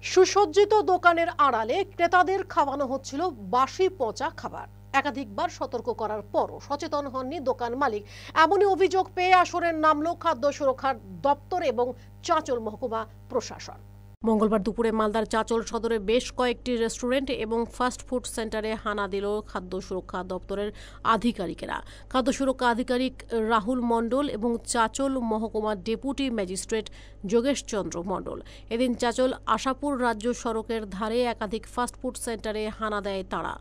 সুসজ্জিত দোকানের আড়ালে ক্রেতাদের খাওয়ানো হচ্ছিল বাসি পচা খাবার। একাধিকবার সতর্ক করার পরও সচেতন হননি দোকান মালিক। এমনই অভিযোগ পেয়ে আসরে নামলো খাদ্য সুরক্ষা দপ্তর এবং চাঁচল মহকুমা প্রশাসন। মঙ্গলবার দুপুরে মালদার চাঁচল সদরে বেশ কয়েকটি রেস্টুরেন্ট এবং ফাস্ট ফুড সেন্টারে হানা দিল খাদ্য সুরক্ষা দপ্তরের আধিকারিকেরা। খাদ্য সুরক্ষা আধিকারিক রাহুল মণ্ডল এবং চাঁচল মহকুমার ডেপুটি ম্যাজিস্ট্রেট যোগেশ চন্দ্র মণ্ডল এদিন চাঁচল আশাপুর রাজ্য সড়কের ধারে একাধিক ফাস্ট ফুড সেন্টারে হানা দেয় তারা।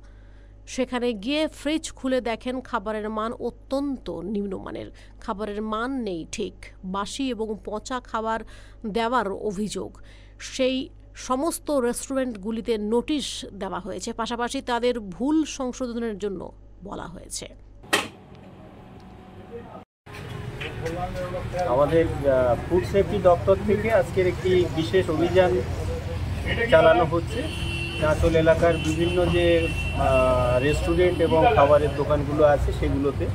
সেখানে গিয়ে ফ্রিজ খুলে দেখেন খাবারের মান অত্যন্ত নিম্নমানের। খাবারের মান নেই ঠিক, বাসি এবং পচা খাবার দেওয়ার অভিযোগ। সেই সমস্ত রেস্টুরেন্টগুলিতে নোটিশ দেওয়া হয়েছে, পাশাপাশি তাদের ভুল সংশোধনের জন্য বলা হয়েছে। আমাদের ফুড সেফটি দপ্তর থেকে আজকের একটি বিশেষ অভিযান চালানো হচ্ছে। চাঁচল এলাকার বিভিন্ন যে রেস্টুরেন্ট এবং খাবারের দোকানগুলো আছে সেগুলোতে,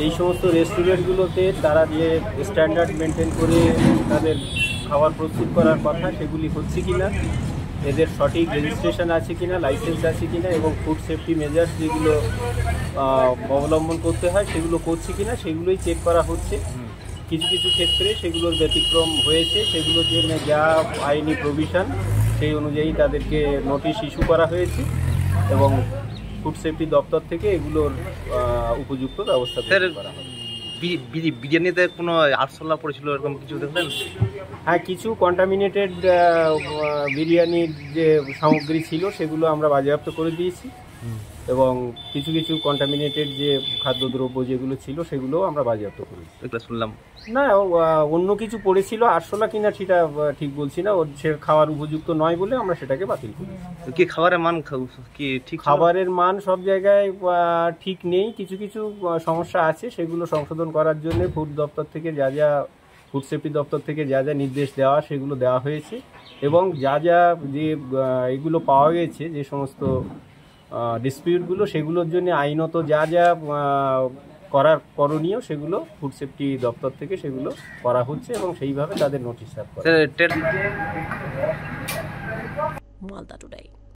এই সমস্ত রেস্টুরেন্টগুলোতে তারা যে স্ট্যান্ডার্ড মেনটেন করে তাদের খাবার প্রস্তুত করার কথা সেগুলি হচ্ছে কিনা, এদের সঠিক রেজিস্ট্রেশন আছে কিনা, লাইসেন্স আছে কিনা এবং ফুড সেফটি মেজার্স যেগুলো অবলম্বন করতে হয় সেগুলো করছে কিনা সেগুলোই চেক করা হচ্ছে। কিছু কিছু ক্ষেত্রে সেগুলোর ব্যতিক্রম হয়েছে, সেগুলোর জন্য যা আইনি প্রভিশন সেই অনুযায়ী তাদেরকে নোটিশ ইস্যু করা হয়েছে এবং ফুড সেফটি দপ্তর থেকে এগুলোর উপযুক্ত ব্যবস্থা করা হবে। বিরিয়ানিতে কোনো আরশোলা পড়েছিল এরকম কিছু দেখলেন? হ্যাঁ, কিছু কন্টামিনেটেড বিরিয়ানির যে সামগ্রী ছিল সেগুলো আমরা বাজেয়াপ্ত করে দিয়েছি এবং কিছু কিছু কন্টামিনেটেড যে খাদ্যদ্রব্য যেগুলো ছিল সেগুলোও আমরা বাজেয়াপ্ত করেছি। শুনলাম না, অন্য কিছু পড়েছিল, আরশোলা কিনা সেটা ঠিক বলছি না, ওর সে খাওয়ার উপযুক্ত নয় বলে আমরা সেটাকে বাতিল করি। কি খাবারের মান কি ঠিক? খাবারের মান সব জায়গায় ঠিক নেই, কিছু কিছু সমস্যা আছে, সেগুলো সংশোধন করার জন্য ফুড দপ্তর থেকে ফুড সেফটি দপ্তর থেকে যা যা নির্দেশ দেওয়া সেগুলো দেওয়া হয়েছে এবং যা যে এগুলো পাওয়া গেছে যে সমস্ত ডিসপিউটগুলো সেগুলোর জন্য আইনত যা যা করণীয় সেগুলো ফুড সেফটি দপ্তর থেকে সেগুলো করা হচ্ছে এবং সেইভাবে তাদের নোটিশ সার্ভ করা। মালদা টুডে।